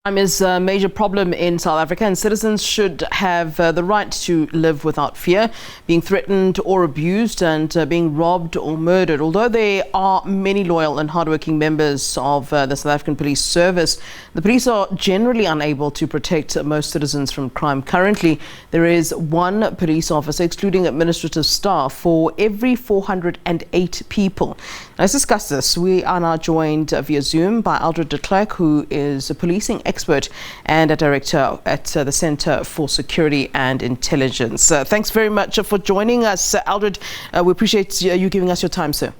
Crime is a major problem in South Africa, and citizens should have the right to live without fear, being threatened or abused, and being robbed or murdered. Although there are many loyal and hardworking members of the South African Police Service, the police are generally unable to protect most citizens from crime. Currently, there is one police officer, excluding administrative staff, for every 408 people. Let's discuss this. We are now joined via Zoom by Eldred de Klerk, who is a policing expert and a director at the Center for Security and Intelligence. Thanks very much for joining us, Eldred. We appreciate you giving us your time, sir.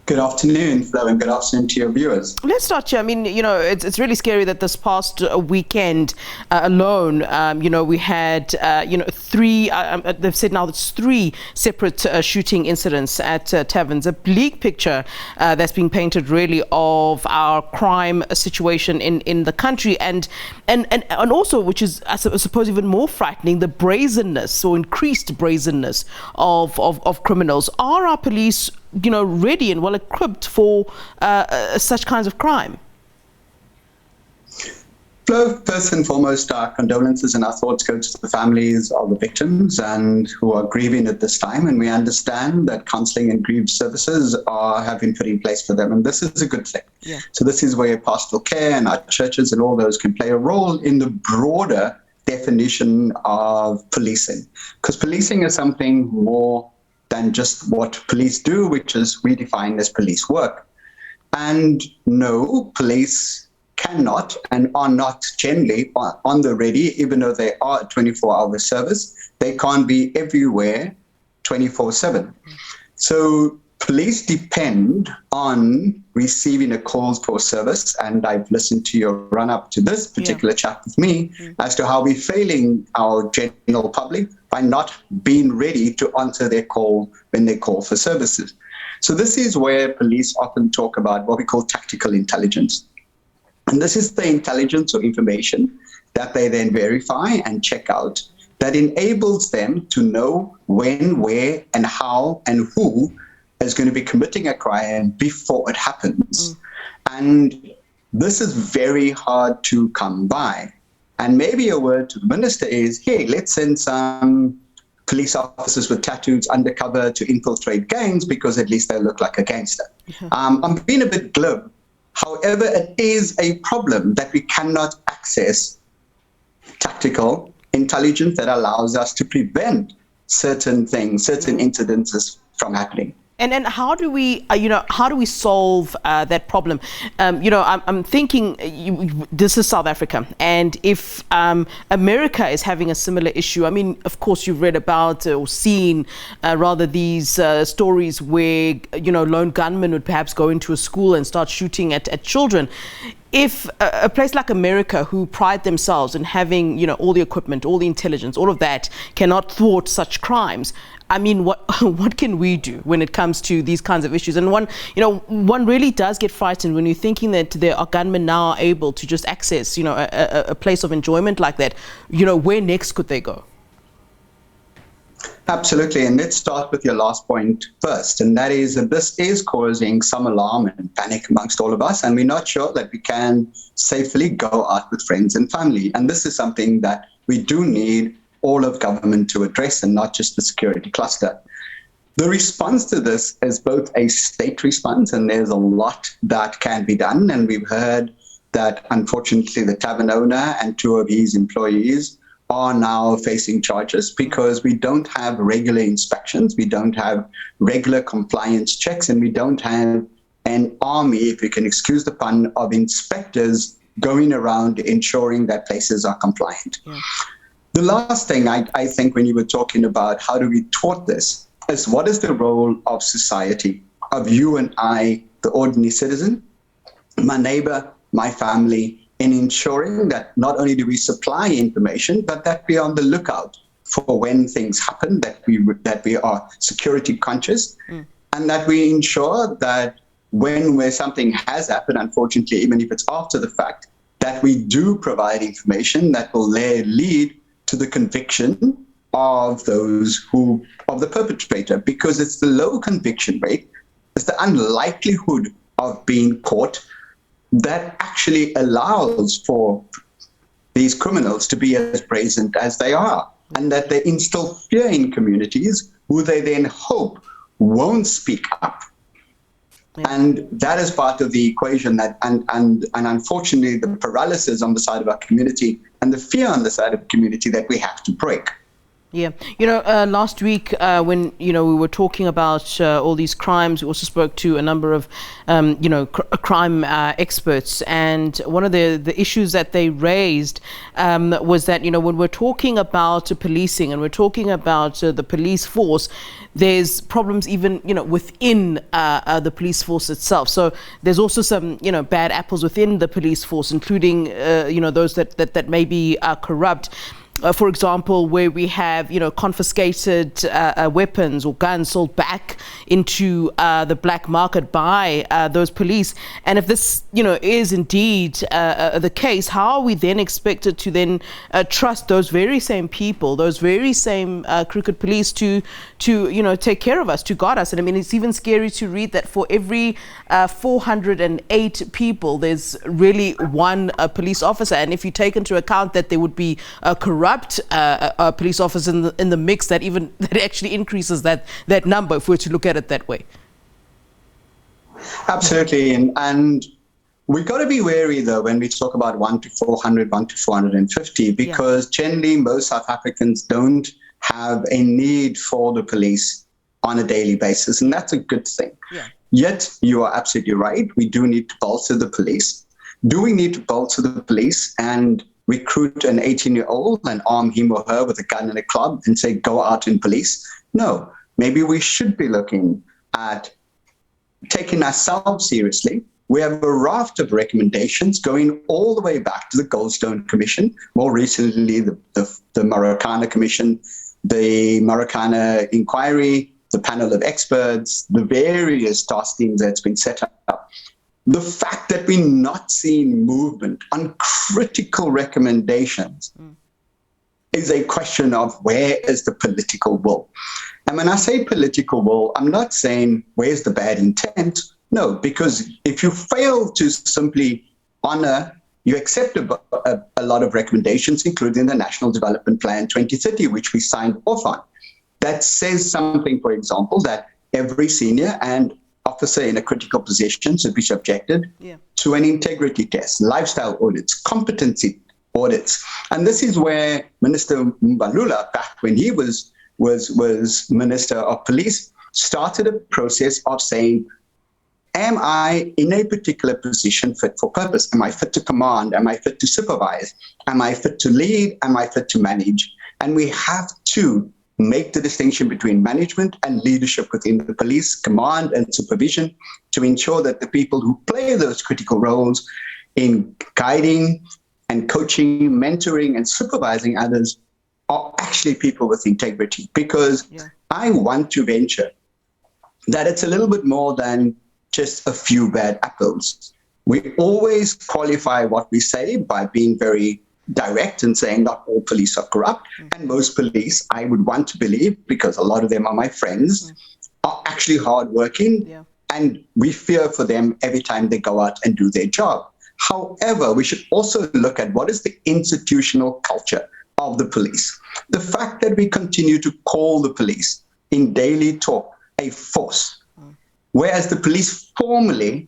Good afternoon, Flo, and good afternoon to your viewers. Let's start here. I mean, it's really scary that this past weekend alone, we had, three, they've said now it's three separate shooting incidents at taverns. A bleak picture that's being painted really of our crime situation in the country, and also, which is, I suppose, even more frightening, the brazenness or increased brazenness of criminals. Are our police ready and well equipped for such kinds of crime? Flo, first and foremost, our condolences and our thoughts go to the families of the victims and who are grieving at this time. And we understand that counselling and grief services have been put in place for them. And this is a good thing. Yeah. So this is where pastoral care and our churches and all those can play a role in the broader definition of policing. Because policing is something more than just what police do, which is we define as police work. And no, police cannot and are not generally on the ready, even though they are a 24-hour service. They can't be everywhere 24/7. So police depend on receiving a call for service, and I've listened to your run-up to this particular chat with me as to how we're failing our general public by not being ready to answer their call when they call for services. So this is where police often talk about what we call tactical intelligence. And this is the intelligence or information that they then verify and check out that enables them to know when, where, and how, and who is going to be committing a crime before it happens. And this is very hard to come by. And maybe a word to the minister is, hey, let's send some police officers with tattoos undercover to infiltrate gangs because at least they look like a gangster. I'm being a bit glib. However, it is a problem that we cannot access tactical intelligence that allows us to prevent certain things, certain incidences from happening. And how do we, how do we solve that problem? I'm thinking this is South Africa, and if America is having a similar issue, I mean, of course, you've read about or seen rather these stories where lone gunmen would perhaps go into a school and start shooting at children. If a place like America, who pride themselves in having all the equipment, all the intelligence, all of that, cannot thwart such crimes, I mean, what can we do when it comes to these kinds of issues? And one really does get frightened when you're thinking that there are gunmen now able to just access, a place of enjoyment like that. Where next could they go? Absolutely. And let's start with your last point first. And that is that this is causing some alarm and panic amongst all of us. And we're not sure that we can safely go out with friends and family. And this is something that we do need all of government to address, and not just the security cluster. The response to this is both a state response, and there's a lot that can be done. And we've heard that, unfortunately, the tavern owner and two of his employees are now facing charges because we don't have regular inspections, we don't have regular compliance checks, and we don't have an army, if you can excuse the pun, of inspectors going around ensuring that places are compliant. Yeah. The last thing I think when you were talking about how do we thwart this is what is the role of society, of you and I, the ordinary citizen, my neighbor, my family, in ensuring that not only do we supply information, but that we are on the lookout for when things happen, that we are security conscious, and that we ensure that where something has happened, unfortunately, even if it's after the fact, that we do provide information that will lead to the conviction of the perpetrator, because it's the low conviction rate, it's the unlikelihood of being caught that actually allows for these criminals to be as brazen as they are, and that they instill fear in communities who they then hope won't speak up. And that is part of the equation that, and unfortunately, the paralysis on the side of our community and the fear on the side of the community that we have to break. Yeah. Last week when, we were talking about all these crimes, we also spoke to a number of, crime experts. And one of the issues that they raised was that, when we're talking about policing and we're talking about the police force, there's problems even, within the police force itself. So there's also some, bad apples within the police force, including, those that may be corrupt. For example, where we have, confiscated weapons or guns sold back into the black market by those police. And if this, is indeed the case, how are we then expected to then trust those very same people, those very same crooked police to take care of us, to guard us? And I mean, it's even scary to read that for every 408 people, there's really one police officer. And if you take into account that there would be corrupt police officers in the mix, that actually increases that number, if we're to look at it that way. Absolutely. And we've got to be wary, though, when we talk about 1 to 400, 1 to 450, because generally most South Africans don't have a need for the police on a daily basis. And that's a good thing. Yeah. Yet you are absolutely right. We do need to bolster the police. Do we need to bolster the police and recruit an 18-year-old and arm him or her with a gun and a club and say, go out and police? No. Maybe we should be looking at taking ourselves seriously. We have a raft of recommendations going all the way back to the Goldstone Commission, more recently the Marokana Commission, the Marokana Inquiry, the panel of experts, the various task teams that's been set up. The fact that we're not seeing movement on critical recommendations is a question of where is the political will. And when I say political will, I'm not saying where's the bad intent. No, because if you fail to simply honor, you accept a lot of recommendations, including the National Development Plan 2030, which we signed off on. That says something, for example, that every senior and officer in a critical position should be subjected to an integrity test, lifestyle audits, competency audits. And this is where Minister Mbalula, back when he was Minister of Police, started a process of saying, am I in a particular position fit for purpose? Am I fit to command? Am I fit to supervise? Am I fit to lead? Am I fit to manage? And we have to make the distinction between management and leadership within the police, command and supervision, to ensure that the people who play those critical roles in guiding and coaching, mentoring and supervising others are actually people with integrity. Because I want to venture that it's a little bit more than just a few bad apples. We always qualify what we say by being very direct and saying not all police are corrupt. And most police, I would want to believe, because a lot of them are my friends, are actually hardworking, and we fear for them every time they go out and do their job. However, we should also look at what is the institutional culture of the police. The fact that we continue to call the police in daily talk a force, whereas the police formally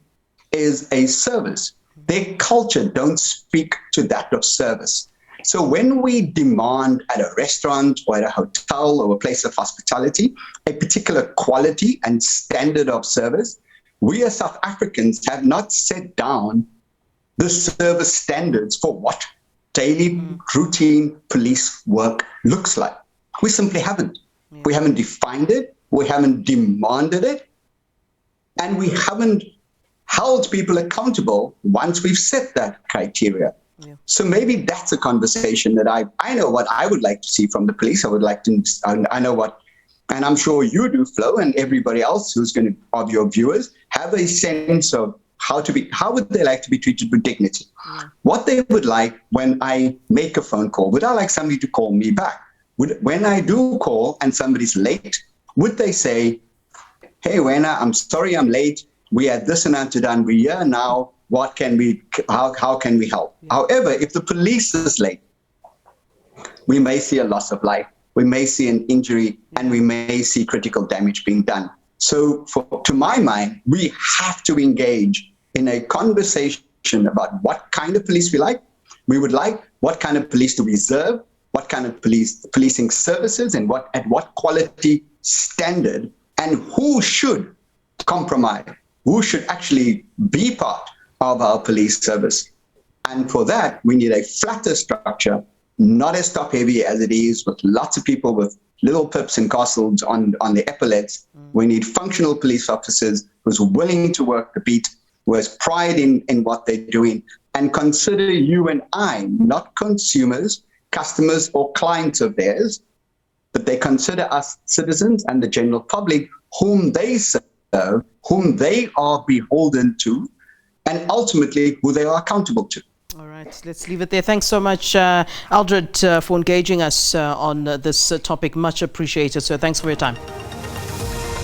is a service. Their culture don't speak to that of service. So when we demand at a restaurant or at a hotel or a place of hospitality a particular quality and standard of service, we as South Africans have not set down the service standards for what daily routine police work looks like. We simply haven't. We haven't defined it. We haven't demanded it. And we haven't held people accountable once we've set that criteria. So maybe that's a conversation that I know what I would like to see from the police. I would like to, I know what, and I'm sure you do, Flo, and everybody else who's going to, of your viewers, have a sense of how would they like to be treated with dignity? What they would like when I make a phone call. Would I like somebody to call me back? When I do call and somebody's late, would they say, hey, Wena, I'm sorry I'm late. We had this amount to done. We're here now. how can we help? Yeah. However, if the police is late, we may see a loss of life, we may see an injury, and we may see critical damage being done. So to my mind, we have to engage in a conversation about what kind of police we would like, what kind of police do we deserve, what kind of policing services, and at what quality standard, and who should compromise, who should actually be part of our police service. And for that, we need a flatter structure, not as top-heavy as it is, with lots of people with little pips and castles on the epaulets. We need functional police officers who's willing to work the beat, who has pride in what they're doing, and consider you and I not consumers, customers, or clients of theirs, but they consider us citizens and the general public whom they serve, whom they are beholden to, and ultimately who they are accountable to. All right, let's leave it there. Thanks so much, Eldred, for engaging us on this topic. Much appreciated. So thanks for your time.